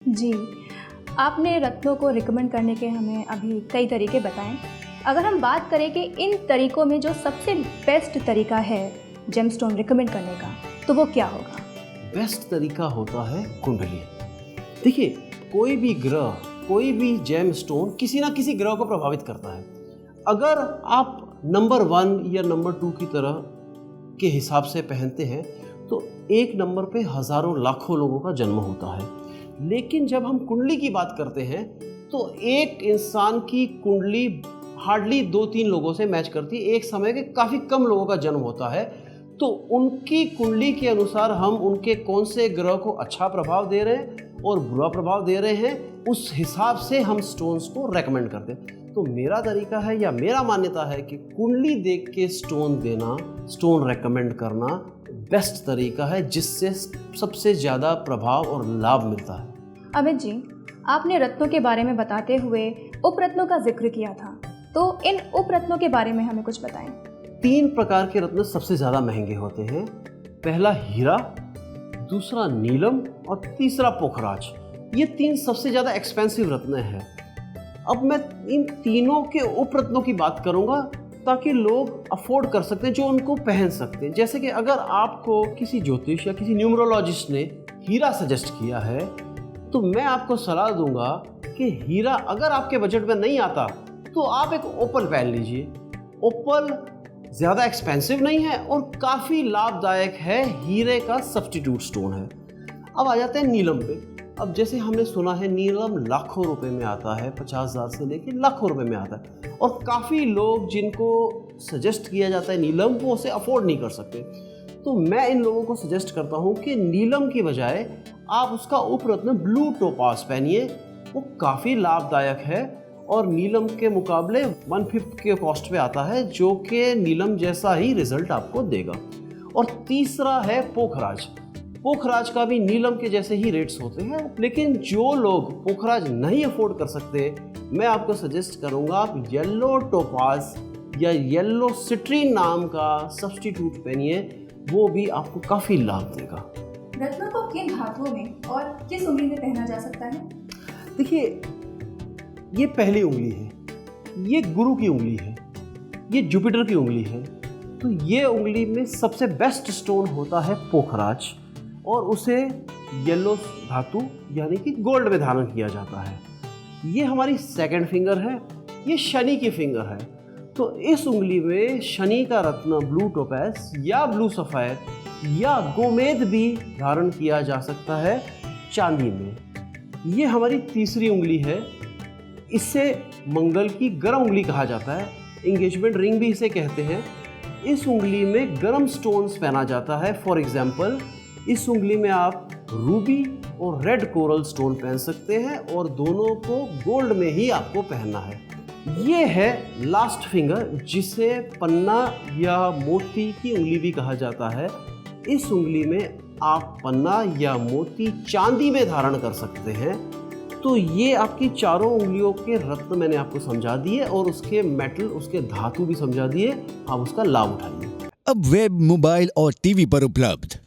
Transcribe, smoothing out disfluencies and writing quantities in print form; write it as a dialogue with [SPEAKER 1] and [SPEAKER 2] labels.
[SPEAKER 1] जी, आपने रत्नों को रिकमेंड करने के हमें अभी कई तरीके बताएँ। अगर हम बात करें कि इन तरीकों में जो सबसे बेस्ट तरीका है जेमस्टोन रिकमेंड करने का, तो वो क्या होगा?
[SPEAKER 2] बेस्ट तरीका होता है कुंडली। देखिए, कोई भी ग्रह, कोई भी जेम स्टोन किसी ना किसी ग्रह को प्रभावित करता है। अगर आप नंबर 1 या नंबर 2 की तरह के हिसाब से पहनते हैं तो एक नंबर पे हज़ारों लाखों लोगों का जन्म होता है। लेकिन जब हम कुंडली की बात करते हैं तो एक इंसान की कुंडली हार्डली 2-3 लोगों से मैच करती है। एक समय के काफ़ी कम लोगों का जन्म होता है, तो उनकी कुंडली के अनुसार हम उनके कौन से ग्रह को अच्छा प्रभाव दे रहे हैं और बुरा प्रभाव दे रहे हैं, उस हिसाब से हम स्टोन्स को रेकमेंड करते हैं। तो मेरा तरीका है या मेरा मान्यता है कि कुंडली देख के स्टोन देना, स्टोन रेकमेंड करना बेस्ट तरीका है, जिससे सबसे ज़्यादा प्रभाव और लाभ मिलता है।
[SPEAKER 1] अमित जी, आपने रत्नों के बारे में बताते हुए उपरत्नों का जिक्र किया था, तो इन उपरत्नों के बारे में हमें कुछ बताएं।
[SPEAKER 2] 3 प्रकार के रत्न सबसे ज़्यादा महंगे होते हैं। पहला हीरा, दूसरा नीलम और तीसरा पोखराज। ये 3 सबसे ज़्यादा एक्सपेंसिव रत्न हैं। अब मैं इन तीनों के उपरत्नों की बात करूंगा ताकि लोग अफोर्ड कर सकते हैं, जो उनको पहन सकते हैं। जैसे कि अगर आपको किसी ज्योतिष या किसी न्यूमरोलॉजिस्ट ने हीरा सजेस्ट किया है, तो मैं आपको सलाह दूंगा कि हीरा अगर आपके बजट में नहीं आता तो आप एक ओपल पहन लीजिए। ओपल ज़्यादा एक्सपेंसिव नहीं है और काफ़ी लाभदायक है, हीरे का सब्स्टिट्यूट स्टोन है। अब आ जाते हैं नीलम पे। अब जैसे हमने सुना है नीलम लाखों रुपए में आता है, 50,000 से लेकर लाखों रुपए में आता है, और काफ़ी लोग जिनको सजेस्ट किया जाता है नीलम, वो उसे अफोर्ड नहीं कर सकते। तो मैं इन लोगों को सजेस्ट करता हूँ कि नीलम की बजाय आप उसका उपरत्न ब्लू टोपास पहनिए। वो काफ़ी लाभदायक है और नीलम के मुकाबले 1/5 के कॉस्ट पे आता है, जो कि नीलम जैसा ही रिजल्ट आपको देगा। और तीसरा है पोखराज। पोखराज का भी नीलम के जैसे ही रेट्स होते हैं, लेकिन जो लोग पोखराज नहीं अफोर्ड कर सकते, मैं आपको सजेस्ट करूंगा आप येलो टोपाज या येलो सिट्रीन नाम का सब्स्टिट्यूट पहनिए। वो भी आपको काफ़ी लाभ देगा।
[SPEAKER 1] रत्नों को किन धातुओं में और किस उंगली में पहना जा सकता है?
[SPEAKER 2] देखिए, ये पहली उंगली है, ये गुरु की उंगली है, ये जुपिटर की उंगली है। तो ये उंगली में सबसे बेस्ट स्टोन होता है पोखराज, और उसे येलो धातु यानी कि गोल्ड में धारण किया जाता है। ये हमारी सेकंड फिंगर है, ये शनि की फिंगर है। तो इस उंगली में शनि का रत्न ब्लू टोपैज या ब्लू सफ़ायर या गोमेद भी धारण किया जा सकता है चांदी में। ये हमारी तीसरी उंगली है, इससे मंगल की गर्म उंगली कहा जाता है, एंगेजमेंट रिंग भी इसे कहते हैं। इस उंगली में गर्म स्टोन्स पहना जाता है। फॉर एग्जाम्पल, इस उंगली में आप रूबी और रेड कोरल स्टोन पहन सकते हैं, और दोनों को गोल्ड में ही आपको पहनना है। ये है लास्ट फिंगर, जिसे पन्ना या मोती की उंगली भी कहा जाता है। इस उंगली में आप पन्ना या मोती चांदी में धारण कर सकते हैं। तो ये आपकी चारों उंगलियों के रत्न मैंने आपको समझा दिए, और उसके मेटल, उसके धातु भी समझा दिए। आप उसका लाभ उठाइए।
[SPEAKER 3] अब वेब, मोबाइल और टीवी पर उपलब्ध